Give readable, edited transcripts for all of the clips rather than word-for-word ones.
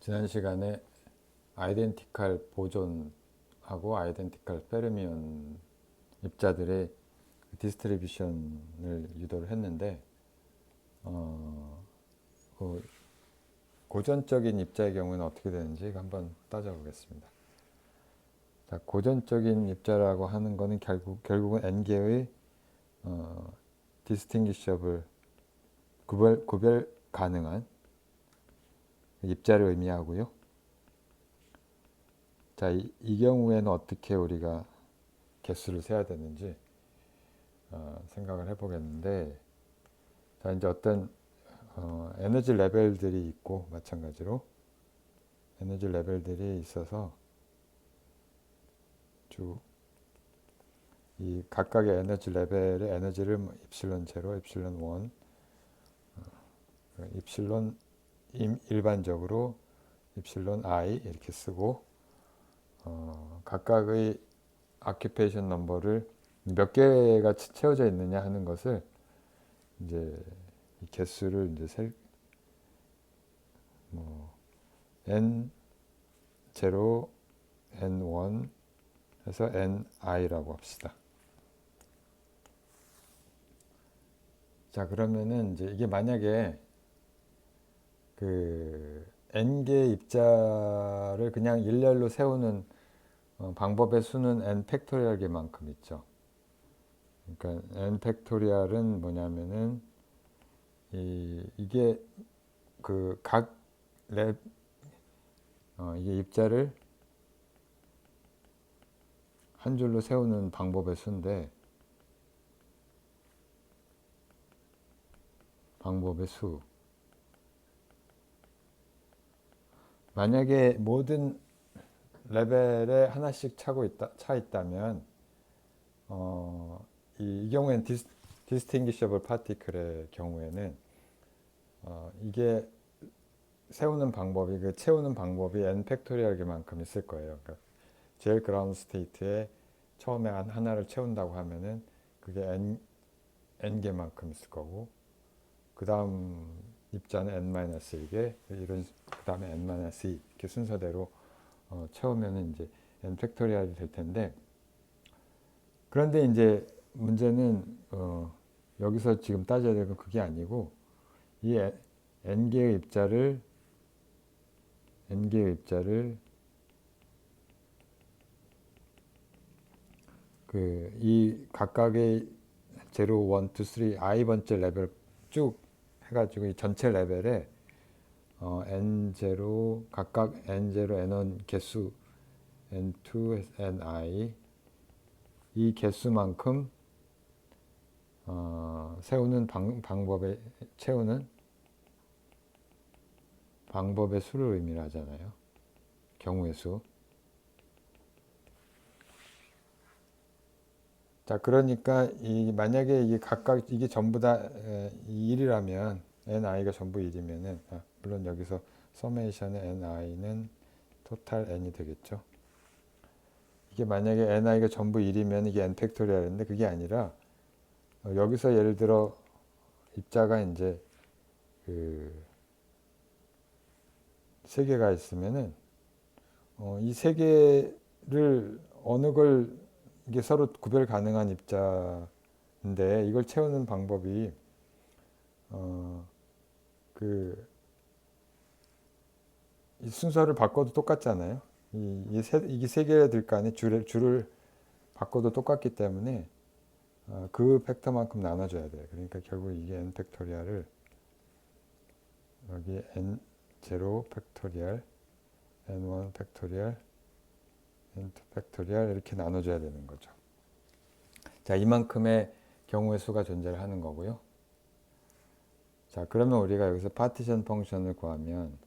지난 시간에 아이덴티칼 보존하고 아이덴티칼 페르미온 입자들의 디스트리뷰션을 유도를 했는데 그 고전적인 입자의 경우는 어떻게 되는지 한번 따져보겠습니다. 자, 고전적인 입자라고 하는 것은 결국은 N개의 distinguishable 구별 가능한 입자를 의미하고요. 자, 이 경우에는 어떻게 우리가 개수를 세야 되는지 생각을 해보겠는데, 자, 이제 어떤 에너지 레벨들이 있고 마찬가지로 에너지 레벨들이 있어서 쭉 이 각각의 에너지 레벨의 에너지를 입실론 제로, 입실론 원, 입실론 일반적으로 입실론 i 이렇게 쓰고 각각의 아큐페이션 넘버를 몇 개가 채워져 있느냐 하는 것을 이제 이 개수를 이제 n0, n1 해서 ni라고 합시다. 자, 그러면은 이제 이게 만약에 그 n개 입자를 그냥 일렬로 세우는 방법의 수는 n 팩토리얼 개만큼 있죠. 그러니까 n 팩토리얼은 뭐냐면은 이게 그 각 이게 입자를 한 줄로 세우는 방법의 수인데 방법의 수. 만약에 모든 레벨에 하나씩 차 있다면 이 경우에는 distinguishable particle의 경우에는 이게 채우는 방법이 n 팩토리얼만큼 있을 거예요. 그러니까 제일 그라운드 스테이트에 처음에 하나를 채운다고 하면은 그게 n 개만큼 있을 거고, 그 다음 입자는 n-1개, 이런 그 다음에 n-2 이렇게 순서대로 채우면은 이제 n 팩토리얼이 될 텐데, 그런데 이제 문제는 여기서 지금 따져야 될 건 그게 아니고 이 n개의 입자를 이 각각의 0, 1, 2, 3 i번째 레벨 쭉 해가지고 이 전체 레벨에 n0 각각 n0, n1 개수 n2, ni 이 개수만큼 채우는 방법의 수를 의미하잖아요. 경우의 수. 자, 그러니까 만약에 이게 각각 이게 전부 다 1이라면 ni가 전부 1이면은 물론 여기서 서메이션의 ni는 토탈 n이 되겠죠. 이게 만약에 ni가 전부 1이면 이게 n 팩토리얼인데 그게 아니라 여기서 예를 들어 입자가 이제 그 세 개가 있으면은 이 세 개를 어느 걸 이게 서로 구별 가능한 입자인데 이걸 채우는 방법이 이 순서를 바꿔도 똑같잖아요. 이게 세 개가 될 거 아니에요. 줄을 바꿔도 똑같기 때문에 그 팩터만큼 나눠줘야 돼요. 그러니까 결국 이게 n 팩토리얼을 여기 n0 팩토리얼, n1 팩토리얼, n2 팩토리얼 이렇게 나눠줘야 되는 거죠. 자, 이만큼의 경우의 수가 존재를 하는 거고요. 자, 그러면 우리가 여기서 파티션 펑션을 구하면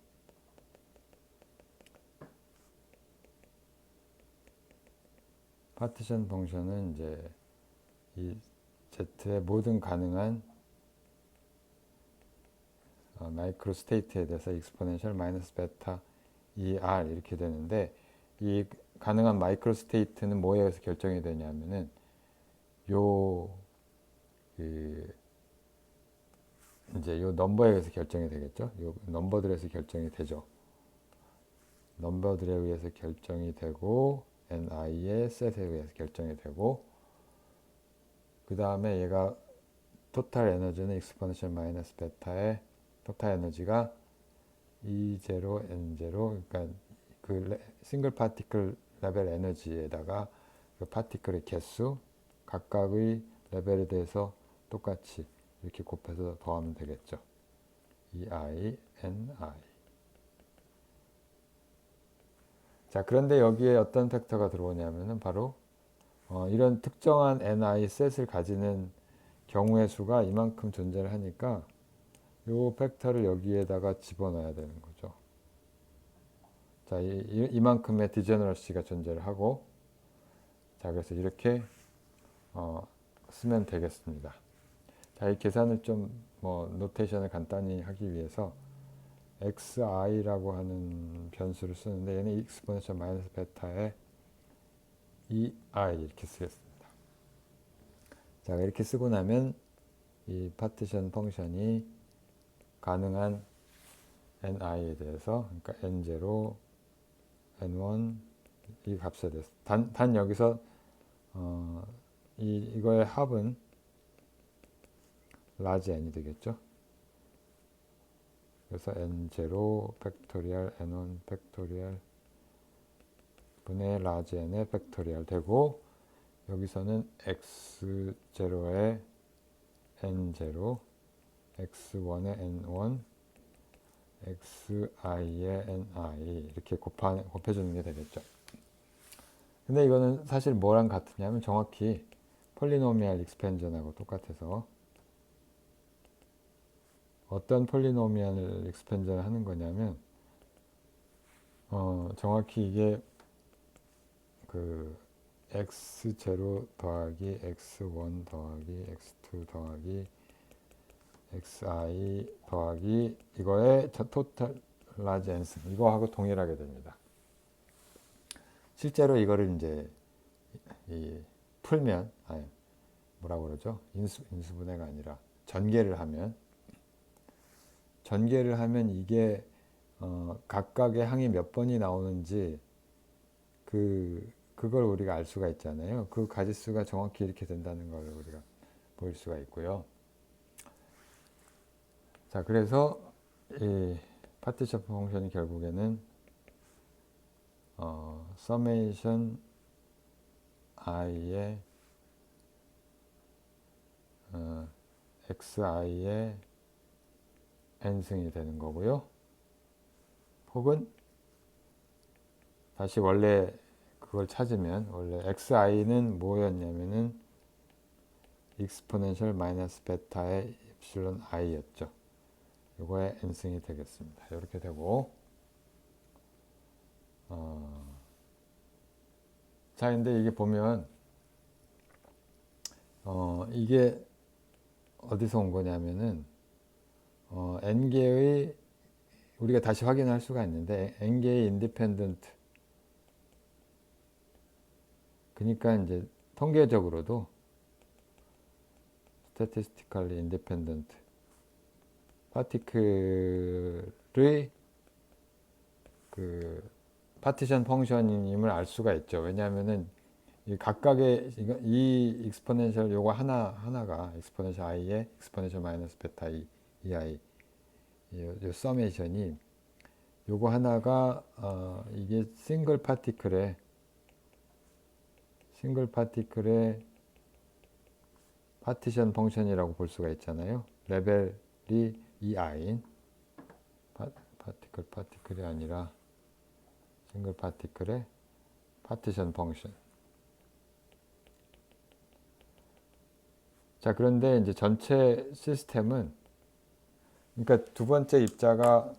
파티션 펑션은 이제 이 Z의 모든 가능한 마이크로 스테이트에 대해서 익스포넨셜 마이너스 베타 ER 이렇게 되는데, 이 가능한 마이크로 스테이트는 뭐에 의해서 결정이 되냐면은 이제 요 넘버에 의해서 결정이 되겠죠. 요 넘버들에서 결정이 되죠. 넘버들에 의해서 결정이 되고 ni의 셋에 의해서 결정이 되고 그 다음에 얘가 토탈 에너지는 익스포넨셜 마이너스 베타의 토탈 에너지가 E0, N0 그러니까 그 싱글 파티클 레벨 에너지에다가 그 파티클의 개수 각각의 레벨에 대해서 똑같이 이렇게 곱해서 더하면 되겠죠. EI, NI. 자, 그런데 여기에 어떤 팩터가 들어오냐면은 바로 이런 특정한 NI 셋을 가지는 경우의 수가 이만큼 존재를 하니까 이 팩터를 여기에다가 집어넣어야 되는 거죠. 자, 이만큼의 디제너러시가 존재를 하고 자, 그래서 이렇게 쓰면 되겠습니다. 자, 이 계산을 좀 노테이션을 간단히 하기 위해서 xi라고 하는 변수를 쓰는데 얘는 익스포넨셜 마이너스 베타의 ei 이렇게 쓰겠습니다. 자, 이렇게 쓰고 나면 이 파티션 펑션이 가능한 ni에 대해서 그러니까 n0, n1 이 값에 대해서 단 여기서 이거의 합은 라지 n이 되겠죠. 그래서 n0 팩토리얼 n1 팩토리얼 분의 라지 n의 팩토리얼 되고 여기서는 x0의 n0 x1의 n1 xi의 ni 이렇게 곱해주는 게 되겠죠. 근데 이거는 사실 뭐랑 같으냐면 정확히 폴리노미얼 익스펜전하고 똑같아서 어떤 폴리노미얼 익스펜전을 하는 거냐면 정확히 이게 그 x0 더하기 x1 더하기 x2 더하기 xi 더하기 이거의 토탈 라지 n승 이거하고 동일하게 됩니다. 실제로 이거를 이제 풀면 뭐라고 그러죠? 인수분해가 아니라 전개를 하면 이게 각각의 항이 몇 번이 나오는지 그걸 우리가 알 수가 있잖아요. 그 가지수가 정확히 이렇게 된다는 걸 우리가 볼 수가 있고요. 자, 그래서 이 파티션 펑션이 결국에는 서메이션 i의 xi의 n승이 되는 거고요. 혹은 다시 원래 그걸 찾으면 원래 xi는 뭐였냐면은 익스포넨셜 마이너스 베타의 입실론 i였죠. 이거의 n승이 되겠습니다. 이렇게 되고 자, 근데 이게 보면 이게 어디서 온 거냐면은 n개의 우리가 다시 확인할 수가 있는데 n개의 인디펜던트 그러니까 이제 통계적으로도 statistically independent 파티클의 그 파티션 펑션임을 알 수가 있죠. 왜냐하면은 이 각각의 이 익스포넨셜 요거 하나가 익스포넨셜 i의 익스포넨셜 마이너스 베타 ei 요 서메이션이 요거 하나가 이게 싱글 파티클의 파티션 펑션이라고 볼 수가 있잖아요. 레벨이 ei인 파티클이 아니라 싱글 파티클의 파티션 펑션. 자, 그런데 이제 전체 시스템은 그러니까 두 번째 입자가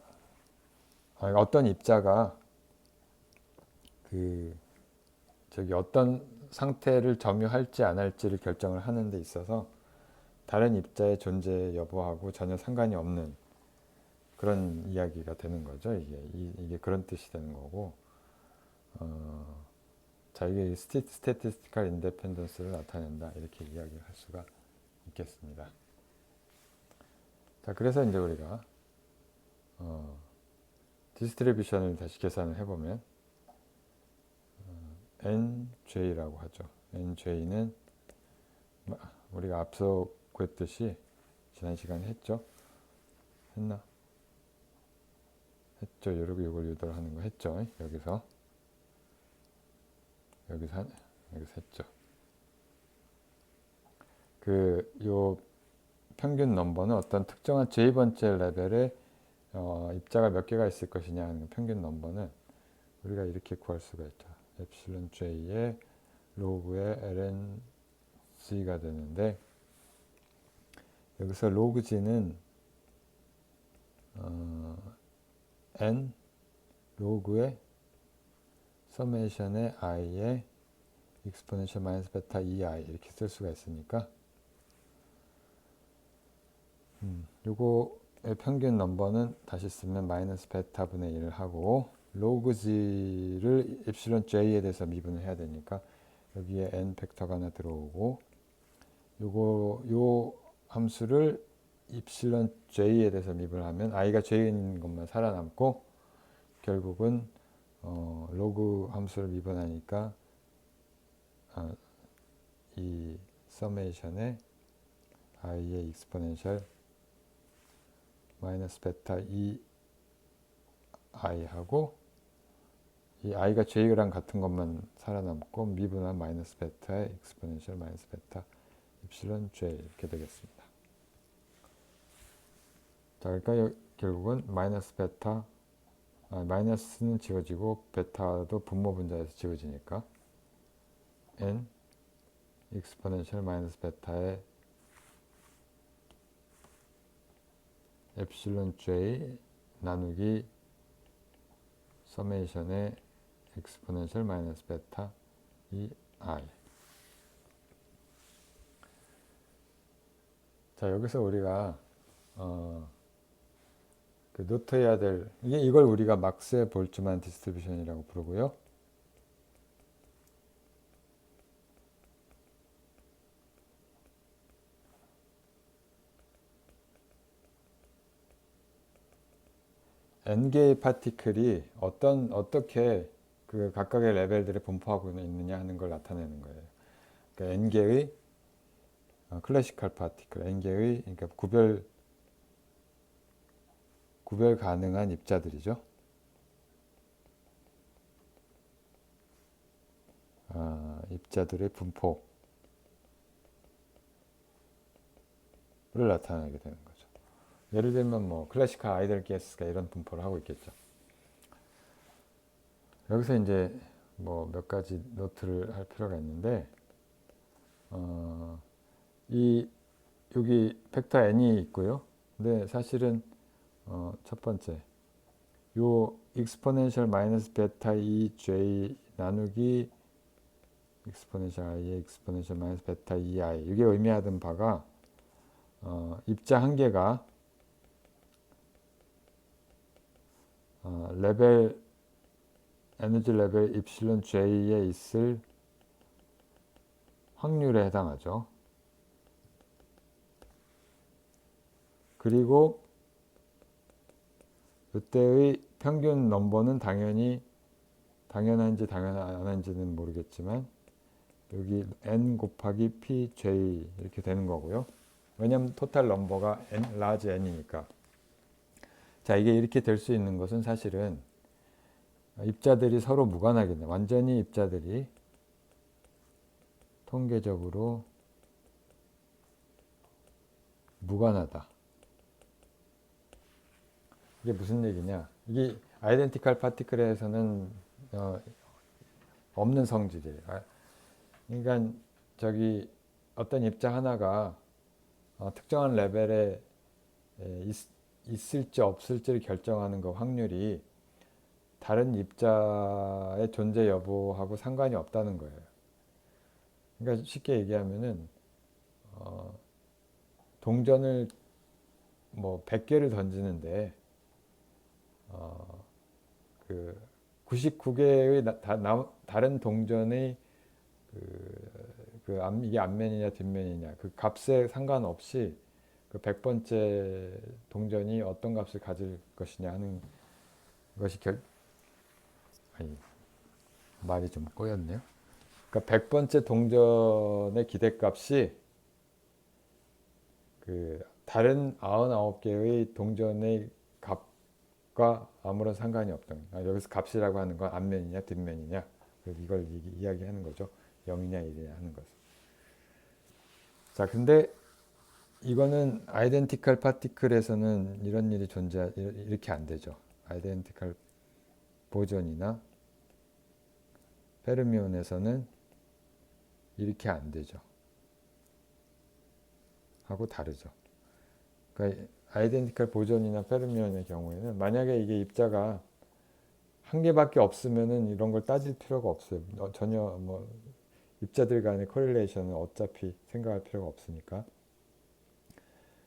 어떤 입자가 어떤 상태를 점유할지 안 할지를 결정을 하는 데 있어서 다른 입자의 존재 여부하고 전혀 상관이 없는 그런 이야기가 되는 거죠. 이게 그런 뜻이 되는 거고 자, 이게 statistical independence를 나타낸다 이렇게 이야기를 할 수가 있겠습니다. 자, 그래서 이제 우리가 디스트리뷰션을 다시 계산을 해보면 NJ라고 하죠. NJ는 우리가 앞서 구했듯이 지난 시간에 했죠. 했나? 했죠. 이렇게 이걸 유도하는 거 했죠. 여기서 했죠. 요 평균 넘버는 어떤 특정한 J번째 레벨에 입자가 몇 개가 있을 것이냐 하는 평균 넘버는 우리가 이렇게 구할 수가 있죠. 엡실론 J의 로그의 lnC가 되는데, 여기서 로그 G는 n 로그의 서메이션의 i의 exponential 마이너스 베타 2i 이렇게 쓸 수가 있으니까 요거의 평균 넘버는 다시 쓰면 마이너스 베타 분의 1을 하고, 로그 G를 엡실론 J에 대해서 미분을 해야 되니까 여기에 n 팩터가 하나 들어오고, 요 함수를 엡실론 J에 대해서 미분을 하면 i가 J에 있는 것만 살아남고, 결국은 로그 함수를 미분하니까 이 서메이션에 i의 익스포넨셜 마이너스 베타 2i하고 이 i가 j랑 같은 것만 살아남고 미분한 마이너스 베타의 익스포넨셜 마이너스 베타 입실론 j 이렇게 되겠습니다. 자, 그러니까 결국은 마이너스 베타 마이너스는 지워지고 베타도 분모 분자에서 지워지니까 n 익스포넨셜 마이너스 베타의 엡실론 j 나누기 서메이션의 익스포넨셜 마이너스 베타 2i. 자, 여기서 우리가 노트해야 될, 이걸 우리가 막스의 볼츠만 디스트리뷰션이라고 부르고요. n개의 파티클이 어떻게 그 각각의 레벨들을 분포하고 있느냐 하는 걸 나타내는 거예요. 그러니까 n개의 클래시컬 파티클, n개의 그러니까 구별 가능한 입자들이죠. 입자들의 분포를 나타내게 되는 거죠. 예를 들면 뭐 클래시컬 아이들 가스가 이런 분포를 하고 있겠죠. 여기서 이제 뭐 몇 가지 노트를 할 필요가 있는데, 여기 벡터 n이 있고요. 근데 사실은 첫 번째 요 익스포넨셜 마이너스 베타 2j 나누기 익스포넨셜 i의 익스포넨셜 마이너스 베타 2i, 이게 의미하던 바가 입자 한 개가 레벨 에너지 레벨 입실론 j에 있을 확률에 해당하죠. 그리고 이때의 평균 넘버는 당연한지 당연한지는 모르겠지만 여기 n 곱하기 pj 이렇게 되는 거고요. 왜냐하면 토탈 넘버가 n, 라지 n이니까. 자, 이게 이렇게 될 수 있는 것은 사실은 입자들이 서로 무관하겠네. 완전히 입자들이 통계적으로 무관하다. 이게 무슨 얘기냐? 이게 아이덴티컬 파티클에서는 없는 성질이에요. 그러니까 저기 어떤 입자 하나가 특정한 레벨에 있을지 없을지를 결정하는 그 확률이 다른 입자의 존재 여부하고 상관이 없다는 거예요. 그러니까 쉽게 얘기하면은 동전을 뭐 100개를 던지는데 그 99개의 다른 동전의 이게 앞면이냐 뒷면이냐 그 값에 상관없이 그 100번째 동전이 어떤 값을 가질 것이냐 하는 이것이 아니, 말이 좀 꼬였네요. 그러니까 100번째 동전의 기대값이 그 다른 99개의 동전의 값과 아무런 상관이 없던 여기서 값이라고 하는 건 앞면이냐 뒷면이냐 이걸 이야기하는 거죠. 0이냐 1이냐 하는 것을. 자, 근데 이거는 아이덴티컬 파티클에서는 이런 일이 이렇게 안 되죠. 아이덴티컬 보존이나 페르미온에서는 이렇게 안 되죠. 하고 다르죠. 그러니까 아이덴티컬 보존이나 페르미온의 경우에는 만약에 이게 입자가 한 개밖에 없으면은 이런 걸 따질 필요가 없어요. 전혀 뭐 입자들 간의 코릴레이션은 어차피 생각할 필요가 없으니까.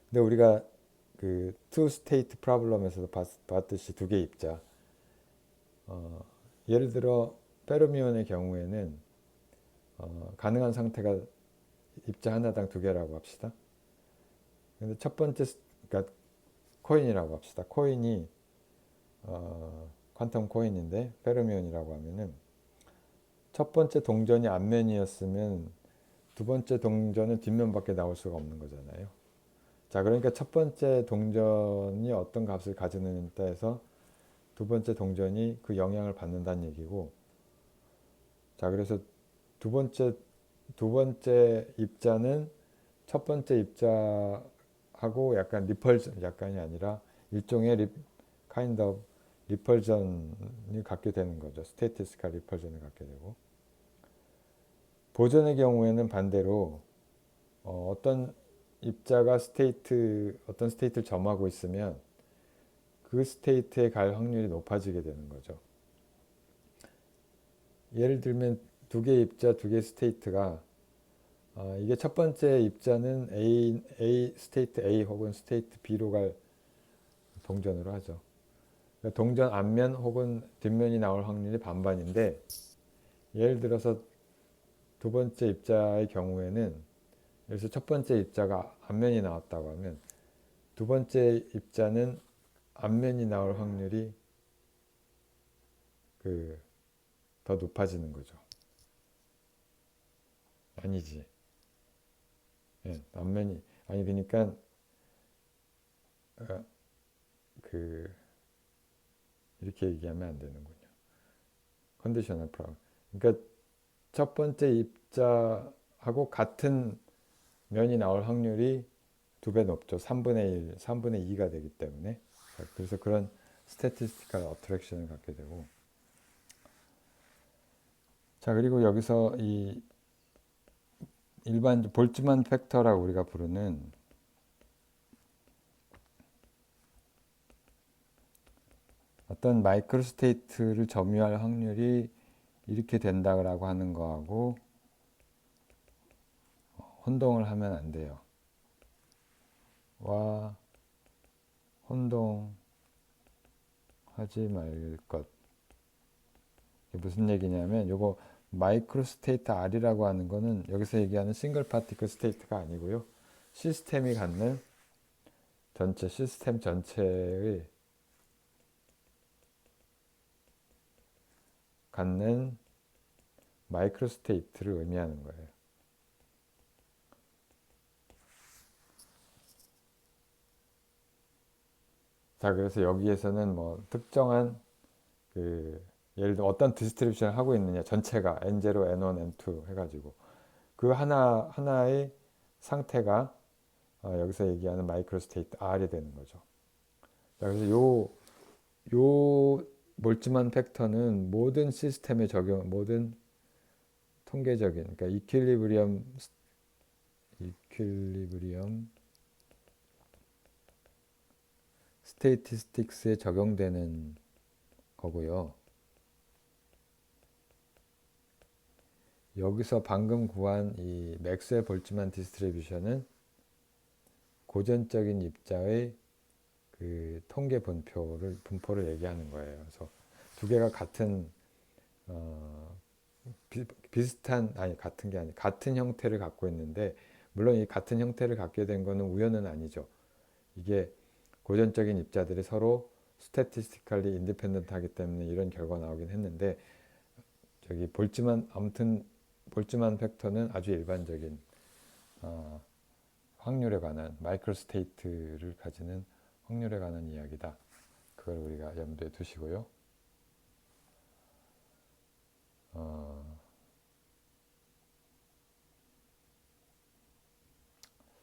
근데 우리가 그 투 스테이트 프로블럼에서도 봤듯이 두 개의 입자. 예를 들어 페르미온의 경우에는 가능한 상태가 입자 하나당 두 개라고 합시다. 근데 첫 번째 그러니까 코인이라고 합시다. 코인이 퀀텀 코인인데 페르미온이라고 하면은 첫 번째 동전이 앞면이었으면 두 번째 동전은 뒷면밖에 나올 수가 없는 거잖아요. 자, 그러니까 첫 번째 동전이 어떤 값을 가지느냐에 따라서 두 번째 동전이 그 영향을 받는다는 얘기고, 자, 그래서 두 번째 입자는 첫 번째 입자하고 약간 리펄전, 약간이 아니라 일종의 kind of 리펄전을 갖게 되는 거죠. 스테이티스칼 리펄전을 갖게 되고, 보존의 경우에는 반대로 어떤 입자가 어떤 스테이트를 점하고 있으면 그 스테이트에 갈 확률이 높아지게 되는 거죠. 예를 들면 두 개의 입자, 두 개의 스테이트가 이게 첫 번째 입자는 스테이트 A 혹은 스테이트 B로 갈 동전으로 하죠. 그러니까 동전 앞면 혹은 뒷면이 나올 확률이 반반인데, 예를 들어서 두 번째 입자의 경우에는, 그래서 첫 번째 입자가 앞면이 나왔다고 하면 두 번째 입자는 앞면이 나올 확률이 더 높아지는 거죠. 아니지. 예, 앞면이 아니 그러니까 어, 그 이렇게 얘기하면 안 되는군요. 컨디셔널 프로블럼. 그러니까 첫 번째 입자하고 같은 면이 나올 확률이 두 배 높죠. 3분의 1, 3분의 2가 되기 때문에. 그래서 그런 스태티스티컬 어트랙션을 갖게 되고. 자, 그리고 여기서 이 일반 볼츠만 팩터라고 우리가 부르는 어떤 마이크로 스테이트를 점유할 확률이 이렇게 된다고 하는 거하고 혼동을 하면 안 돼요. 와 혼동하지 말 것. 이게 무슨 얘기냐면 요거 마이크로 스테이트 R이라고 하는 거는 여기서 얘기하는 싱글 파티클 스테이트가 아니고요. 시스템이 갖는 시스템 전체의 갖는 마이크로 스테이트를 의미하는 거예요. 자, 그래서 여기에서는 뭐 특정한 예를 들어 어떤 디스트리뷰션을 하고 있느냐 전체가 N0, N1, N2 해가지고 그 하나의 상태가 여기서 얘기하는 마이크로 스테이트 R이 되는 거죠. 자, 그래서 요 몰츠만 팩터는 모든 시스템에 모든 통계적인 그러니까 이퀄리브리엄 스테이티스틱스에 적용되는 거고요. 여기서 방금 구한 이 맥스웰 볼츠만 디스트리뷰션은 고전적인 입자의 통계 분포를 얘기하는 거예요. 그래서 두 개가 같은 비슷한 같은 게 아니 같은 형태를 갖고 있는데 물론 이 같은 형태를 갖게 된 거는 우연은 아니죠. 이게 고전적인 입자들이 서로 스태티스티컬리 인디펜던트 하기 때문에 이런 결과가 나오긴 했는데, 저기 아무튼 볼츠만 팩터는 아주 일반적인 확률에 관한 마이크로 스테이트를 가지는 확률에 관한 이야기다. 그걸 우리가 염두에 두시고요.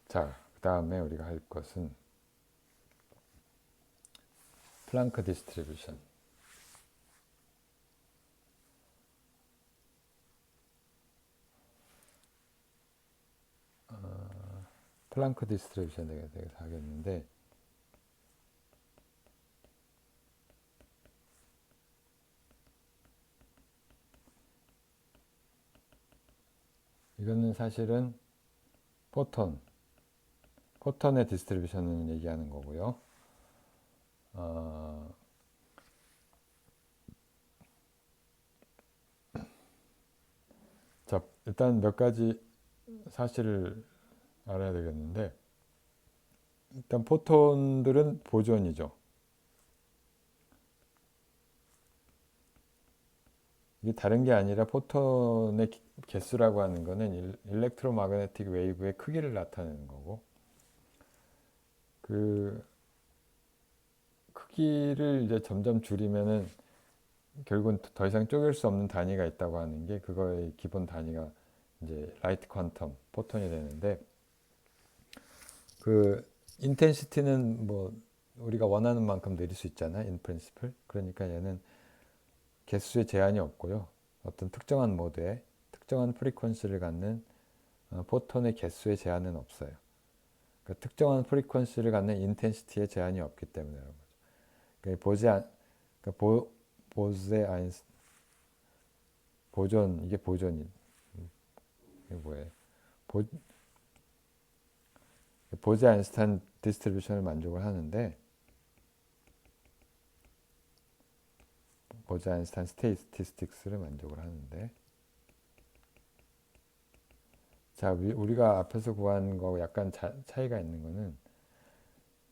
자, 그 다음에 우리가 할 것은 플랑크 디스트리뷰션. 플랑크 디스트리뷰션에 대해서 하겠는데, 이거는 사실은 포톤의 디스트리뷰션을 얘기하는 거고요. 자, 일단 몇 가지 사실을 알아야 되겠는데, 일단 포톤들은 보존이죠. 이게 다른 게 아니라 포톤의 개수라고 하는 거는 일렉트로마그네틱 웨이브의 크기를 나타내는 거고, 그 크기를 이제 점점 줄이면은 결국은 더 이상 쪼갤 수 없는 단위가 있다고 하는 게, 그거의 기본 단위가 이제 라이트 퀀텀 포톤이 되는데, 그 인텐시티는 뭐 우리가 원하는 만큼 내릴 수 있잖아, 인 프린시플. 그러니까 얘는 개수에 제한이 없고요. 어떤 특정한 모드에 특정한 프리퀀시를 갖는 포톤의 개수에 제한은 없어요. 그러니까 특정한 프리퀀시를 갖는 인텐시티에 제한이 없기 때문에 그런 거죠. 그러니까 그러니까 보제 아인스 보존, 이게 보존이 이게 뭐예요? 보제 아인스타인 디스트리뷰션을 만족을 하는데, 보제 아인스타인 스테이티스틱스를 만족을 하는데, 자, 우리가 앞에서 구한 거하고 약간 차이가 있는 거는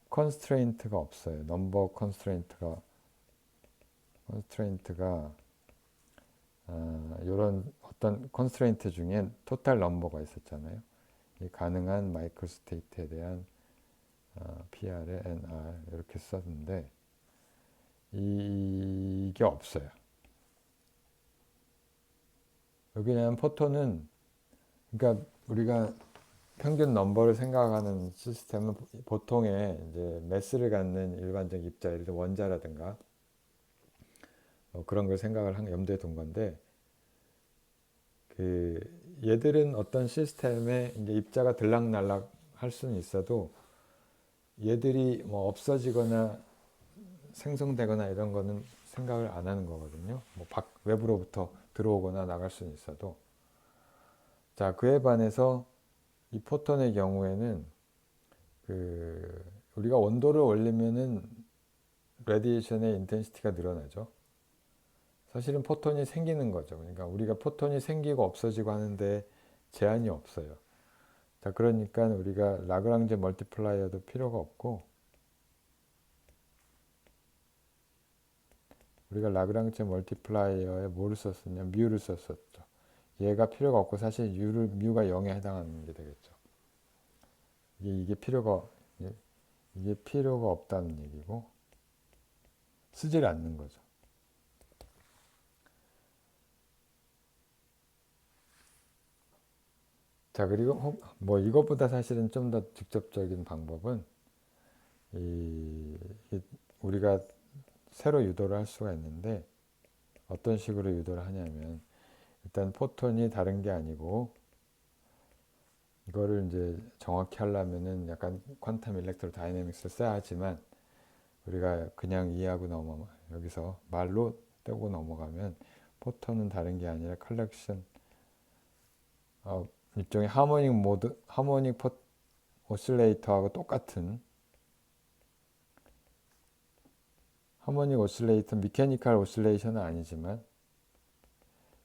컨스트레인트가 없어요. 넘버 컨스트레인트가 이런 어떤 컨스트레인트 중에 토탈 넘버가 있었잖아요. 이 가능한 마이크로 스테이트에 대한 PR에 NR 이렇게 썼는데, 이게 없어요. 왜냐하면 포톤은, 그러니까 우리가 평균 넘버를 생각하는 시스템은 보통의 이제 매스를 갖는 일반적 입자, 예를 들어 원자라든가 그런 걸 염두에 둔 건데, 그 얘들은 어떤 시스템에 이제 입자가 들락날락 할 수는 있어도 얘들이 뭐 없어지거나 생성되거나 이런 거는 생각을 안 하는 거거든요. 뭐 외부로부터 들어오거나 나갈 수는 있어도. 자, 그에 반해서 이 포톤의 경우에는 우리가 온도를 올리면은 레디에이션의 인텐시티가 늘어나죠. 사실은 포톤이 생기는 거죠. 그러니까 우리가 포톤이 생기고 없어지고 하는데 제한이 없어요. 자, 그러니까 우리가 라그랑제 멀티플라이어도 필요가 없고, 우리가 라그랑제 멀티플라이어에 뭐를 썼었냐, 뮤를 썼었죠. 얘가 필요가 없고 사실 뮤가 0에 해당하는 게 되겠죠. 이게 필요가 없다는 얘기고, 쓰질 않는 거죠. 자, 그리고 뭐 이것보다 사실은 좀 더 직접적인 방법은 우리가 새로 유도를 할 수가 있는데, 어떤 식으로 유도를 하냐면, 일단 포톤이 다른 게 아니고, 이거를 이제 정확히 하려면은 약간 퀀텀 일렉트로 다이내믹스를 써야 하지만, 우리가 그냥 이해하고 여기서 말로 떼고 넘어가면, 포톤은 다른 게 아니라 컬렉션, 일종의 하모닉 오실레이터하고 똑같은, 하모닉 오실레이터, 미케니컬 오실레이션은 아니지만,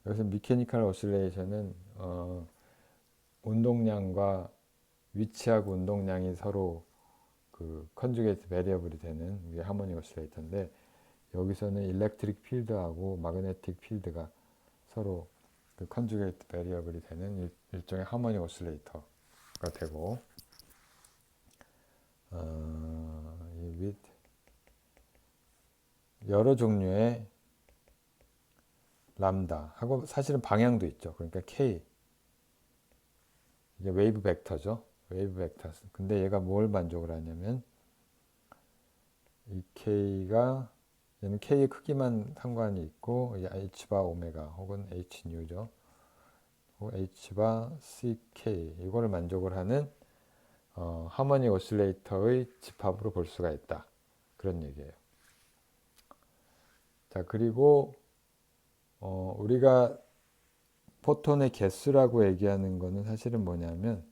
여기서 미케니컬 오실레이션은 운동량과 위치하고 운동량이 서로 그 컨주게이트 베리어블이 되는 이게 하모닉 오실레이터인데, 여기서는 일렉트릭 필드하고 마그네틱 필드가 서로 그 컨주게이트 베리어블이 되는 일종의 하모닉 오실레이터가 되고, 이 with 여러 종류의 람다 하고 사실은 방향도 있죠. 그러니까 K, 이게 웨이브 벡터죠. 웨이브 벡터. 근데 얘가 뭘 만족을 하냐면 이 K가, 얘는 K의 크기만 상관이 있고, H 바 오메가 혹은 H 뉴죠. H 바 CK 이거를 만족을 하는 하모닉 오실레이터의 집합으로 볼 수가 있다. 그런 얘기예요. 자, 그리고 우리가 포톤의 개수라고 얘기하는 거는 사실은 뭐냐면,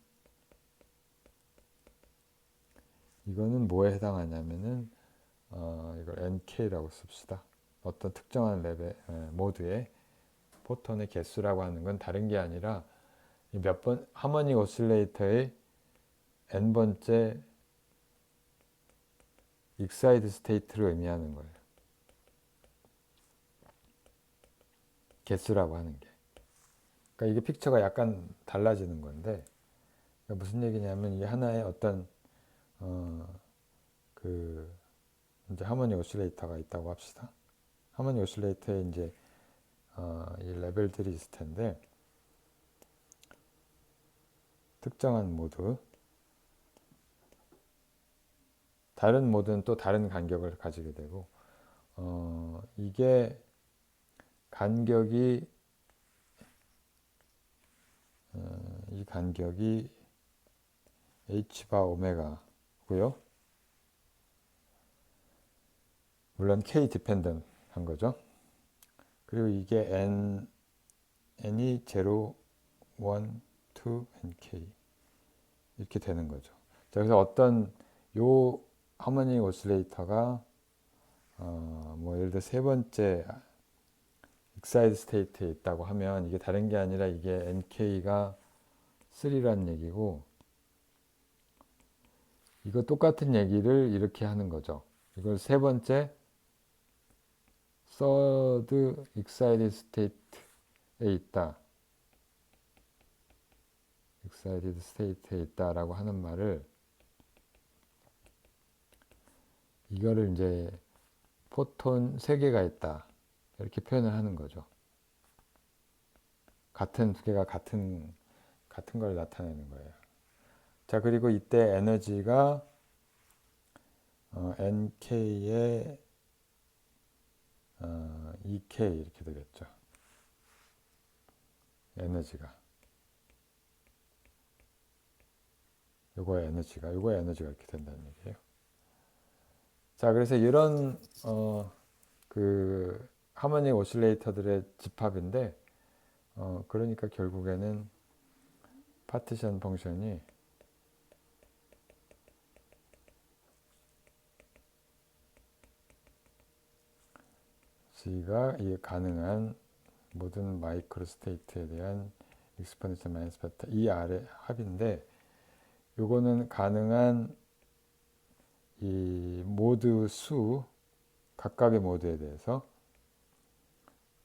이거는 뭐에 해당하냐면은 이걸 NK라고 씁시다. 어떤 특정한 레벨 모드의 포톤의 개수라고 하는 건 다른 게 아니라 몇 번 하모닉 오실레이터의 n번째 익사이드 스테이트를 의미하는 거예요. 개수라고 하는 게. 그러니까 이게 픽처가 약간 달라지는 건데, 그러니까 무슨 얘기냐면 이게 하나의 어떤 그 이제 하모닉 오실레이터가 있다고 합시다. 하모닉 오실레이터에 이제 이 레벨들이 있을 텐데, 특정한 모드, 다른 모드는 또 다른 간격을 가지게 되고, 이게 간격이 이 간격이 h바 오메가고요. 물론 k 디펜던트 한 거죠. 그리고 이게 n이 0, 1, 2, nk 이렇게 되는 거죠. 자, 그래서 어떤 요 하모닉 오실레이터가 뭐 예를 들어 세 번째 익사이드 스테이트에 있다고 하면 이게 다른 게 아니라 이게 nk가 3라는 얘기고, 이거 똑같은 얘기를 이렇게 하는 거죠. 이걸 세 번째 third excited state에 있다. excited state에 있다라고 하는 말을, 이거를 이제 포톤 3개가 있다. 이렇게 표현을 하는 거죠. 같은 두 개가 같은 걸 나타내는 거예요. 자, 그리고 이때 에너지가 nk의 2k 이렇게 되겠죠. 에너지가. 요거의 에너지가 이렇게 된다는 얘기예요. 자, 그래서 이런 그 하모닉 오실레이터들의 집합인데, 그러니까 결국에는 파티션 펑션이 G가 이 가능한 모든 마이크로 스테이트에 대한 익스포넨셜 마이너스 베타 이 아래 합인데, 요거는 가능한 이 모드 수 각각의 모드에 대해서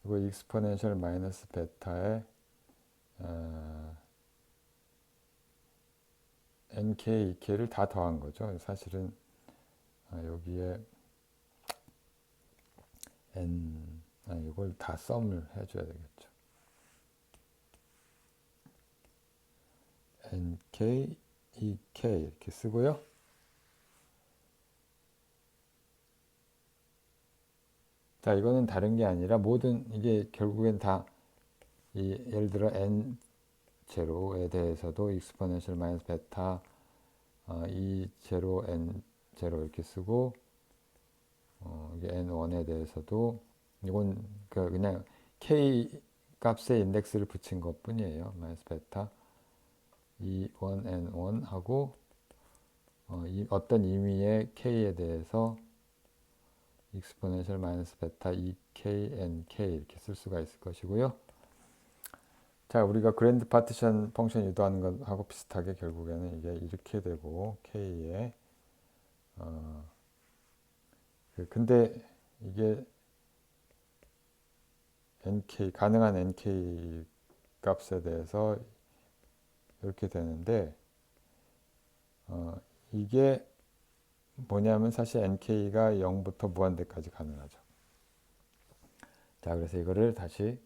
이거 익스포넨셜 마이너스 베타의 nk, 2k를 다 더한 거죠. 사실은 여기에 이걸 다 썸을 해줘야 되겠죠. nk, 2k 이렇게 쓰고요. 자, 이거는 다른 게 아니라 모든 이게 결국엔 다 예를 들어 n 제로에 대해서도 익스포넨셜 마이너스 베타 이 제로 n 제로 이렇게 쓰고, 이게 n1에 대해서도 이건 그냥 k 값의 인덱스를 붙인 것 뿐이에요. 마이너스 베타 이 1n1 하고 어떤 임의의 k에 대해서 익스포넨셜 마이너스 베타 2k nk 이렇게 쓸 수가 있을 것이고요. 자, 우리가 그랜드 파티션 펑션 유도하는 것하고 비슷하게 결국에는 이게 이렇게 되고, k에 어, 근데 이게 가능한 nk 값에 대해서 이렇게 되는데, 이게 뭐냐면 사실 nk가 0부터 무한대까지 가능하죠. 자, 그래서 이거를 다시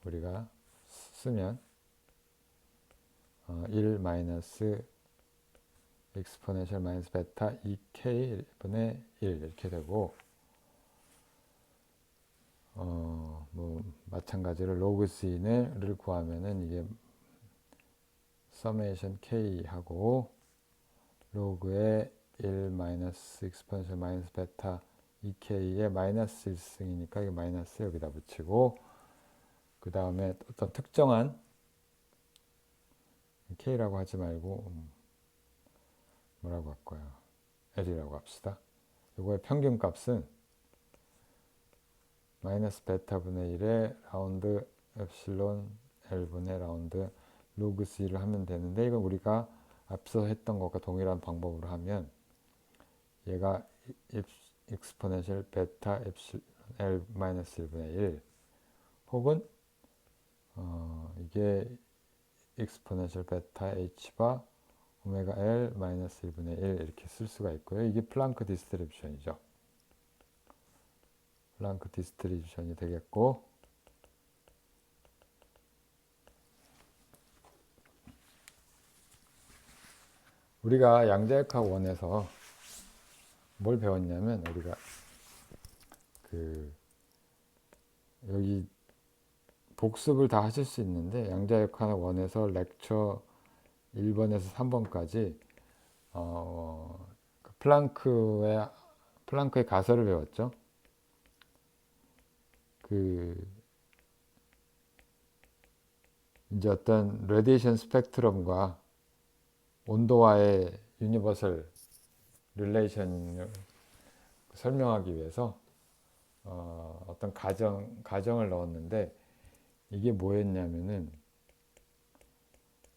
우리가 쓰면 1 마이너스 exponential 마이너스 베타 2k분의 1 이렇게 되고, 뭐 마찬가지로 로그 C를 구하면은 이게 서메이션 k 하고 로그의 1 마이너스 exponential 마이너스 베타 2k의 마이너스 1승이니까 이게 마이너스 여기다 붙이고, 그 다음에 어떤 특정한 k라고 하지 말고 뭐라고 할까요? l이라고 합시다. 이거의 평균 값은 마이너스 베타분의 1의 라운드 엡실론 L분의 라운드 로그 C를 하면 되는데, 이건 우리가 앞서 했던 것과 동일한 방법으로 하면 얘가 exponential 베타 엡실론 L 마이너스 1분의 1 혹은 이게 exponential 베타 H바 오메가 L 마이너스 1분의 1 이렇게 쓸 수가 있고요. 이게 플랑크 디스트리뷰션이죠. 플랑크 디스트리뷰션이 되겠고, 우리가 양자역학 원에서 뭘 배웠냐면, 우리가 여기 복습을 다 하실 수 있는데, 양자역학 원에서 렉처 1번에서 3번까지 플랑크의 가설을 배웠죠. 이제 어떤 레디에이션 스펙트럼과 온도와의 유니버설 릴레이션을 설명하기 위해서 어떤 가정을 넣었는데, 이게 뭐였냐면은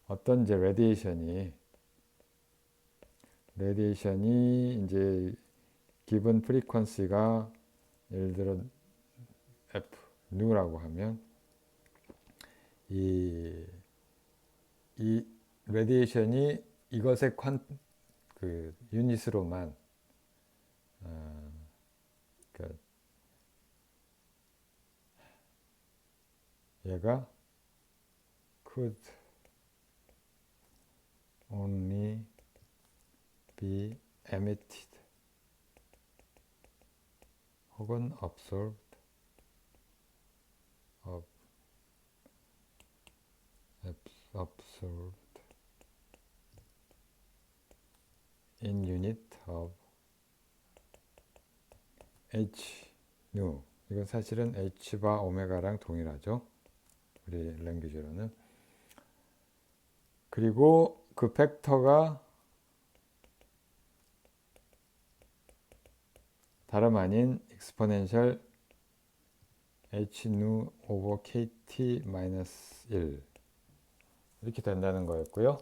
어떤 이제 레디에이션이 이제 기본 프리퀀시가 예를 들어 f 누라고 하면 이 레디에이션이 이것의 유닛으로만 얘가 could only be emitted 혹은 absorbed in unit of h nu. 이건 사실은 h바 오메가랑 동일하죠. 우리 랭귀지로는. 그리고 그 팩터가 다름 아닌 exponential h nu over kt 마이너스 1 이렇게 된다는 거였고요.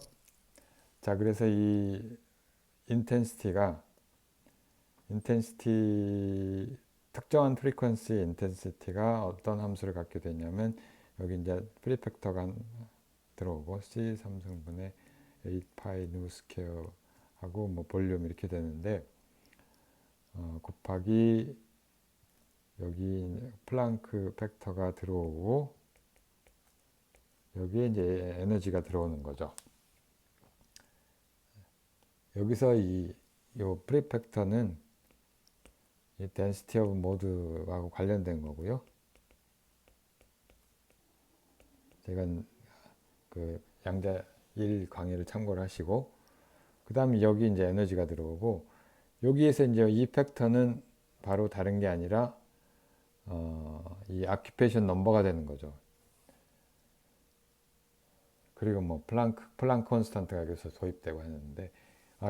자, 그래서 이 인텐시티가 특정한 프리퀀시 인텐시티가 어떤 함수를 갖게 되냐면, 여기 이제 프리팩터가 들어오고 c 3승분의 8파이 누 스퀘어 하고 뭐 볼륨 이렇게 되는데, 곱하기 여기 플랑크 팩터가 들어오고 여기에 이제 에너지가 들어오는 거죠. 여기서 이 프리팩터는 이 density of mode하고 관련된 거고요. 제가 그 양자 1 강의를 참고를 하시고, 그 다음에 여기 이제 에너지가 들어오고, 여기에서 이제 이 팩터는 바로 다른 게 아니라 이 occupation 넘버가 되는 거죠. 그리고 뭐 플랑크 콘스턴트가 여기서 도입되고 하는데,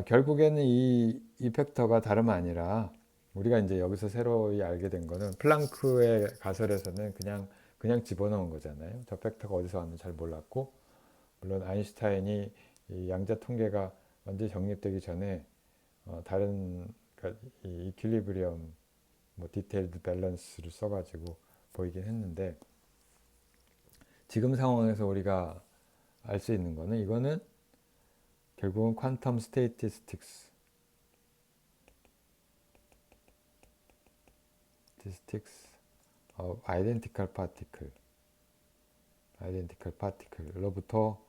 결국에는 이 팩터가 다름 아니라 우리가 이제 여기서 새로이 알게 된 거는 플랑크의 가설에서는 그냥 집어넣은 거잖아요. 저 팩터가 어디서 왔는지 잘 몰랐고, 물론 아인슈타인이 이 양자 통계가 완전히 정립되기 전에 다른 그러니까 이 이퀄리브리엄 뭐 디테일드 밸런스를 써가지고 보이긴 했는데 지금 상황에서 우리가 알 수 있는 거는 이거는 결국은 퀀텀 스테이티스틱스 아이덴티컬 파티클로부터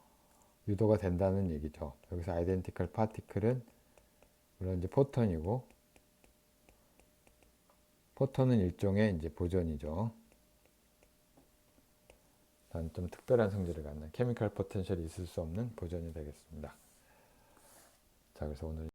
유도가 된다는 얘기죠. 여기서 아이덴티컬 파티클은 물론 이제 포톤이고 포톤은 일종의 이제 보존이죠. 단 좀 특별한 성질을 갖는 케미컬 포텐셜이 있을 수 없는 보존이 되겠습니다. 자, 그래서 오늘